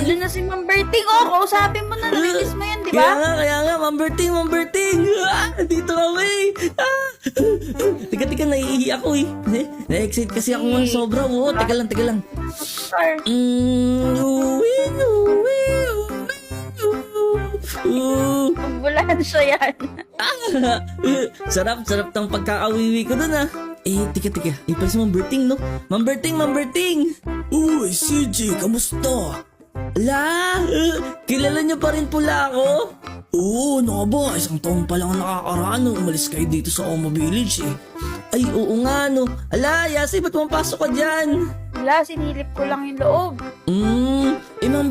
Andun na si Ma'am Berting. Oh, kausapin mo na. Namikiss mo yan, di ba? Kaya nga, Ma'am Berting. Dito kami. Tika, naiihi ako eh. Na-excite kasi ako ng sobra. Oh, teka lang. Sure. Ambulansya yan. Sarap ng pagkakawiwi ko dun ah. Tika. Pala si Ma'am Berting, no? Ma'am Berting! Uy, CJ, kamusta? Kilala niyo pa rin pula ako? Oo, ano ba? Isang taon pa lang nakakaraan nung umalis kayo dito sa Oma Village eh. Ay, oo nga no. Yasi, ba't mapasok ka dyan? Wala, sinilip ko lang yung loob. Ma'am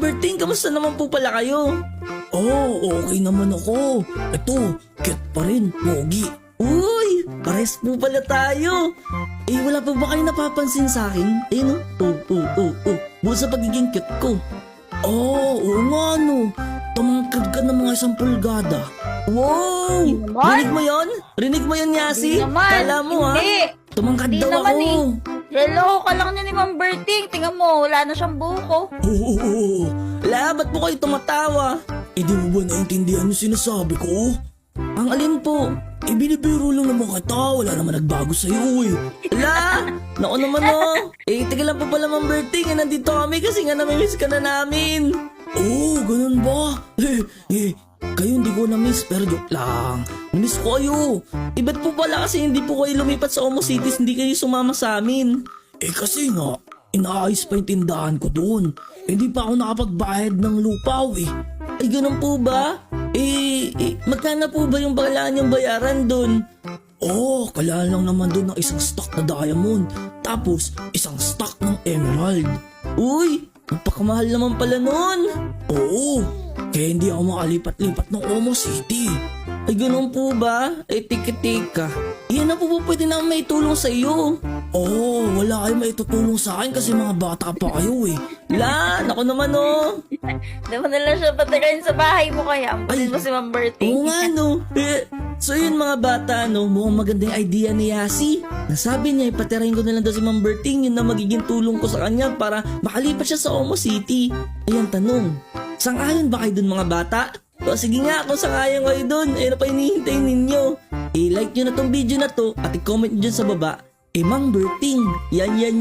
Berting, kamusta naman po pala kayo? Okay naman ako. Ito, cute pa rin, pogi. Uy, pares po pala tayo. Wala pa ba kayo napapansin sa akin? No? Buo sa pagiging cute ko. Oo nga no. Tumangkad ka ng mga 1 pulgada. Wow! Rinig mo yon, Yasi? Hindi naman. Kala mo Hindi. Tumangkad Hindi daw naman ako. eh. Hello ka lang niya ni Ma'am Berting. Tingnan mo, wala na siyang buko. Oo. Ba't po kayo tumatawa? Di mo ba naintindihan yung sinasabi ko? Ang alin po? Binibiro lang naman kita. Wala naman nagbago sa'yo eh. Naku naman oh. Teka lang po pala Ma'am Berting. Nandito kami kasi nga namimiss ka na namin. Ganun ba? Kayo hindi ko na-miss pero joke lang. Namiss ko kayo. Ba't po pala kasi hindi po kayo lumipat sa Omo Cities, hindi kayo sumama sa amin? Kasi nga, inaayos pa yung tindahan ko doon. Hindi pa ako nakapagbayad ng lupaw eh. Ganun po ba? Magkano po ba yung balaan yung bayaran doon? Kailangan lang naman doon ng isang stock na diamond. Tapos, isang stock ng emerald. Uy, napakamahal naman pala nun. Oo, kaya hindi ako makalipat-lipat ng Omo City. Ganun po ba? Tika. Yan na po ba pwede na may tulong sa iyo? Wala kayo may tutulong sa akin kasi mga bata pa kayo eh. Naku naman oh. Di mo na lang siya patirain sa bahay mo kaya. Ampulin mo si Ma'am Berting. Oo nga no. So yun mga bata no, mukhang magandang idea ni Yasi. Nasabi niya ipatirahin ko na lang daw si Ma'am Berting, yun na magiging tulong ko sa kanya para makalipat siya sa Omo City. Ayan tanong, sang-ayon ba kayo dun mga bata? Sige nga kung sang-ayon kayo dun, ano pa hinihintay ninyo? I-like nyo na tong video na to at i-comment nyo dyan sa baba. Ma'am Berting, yan.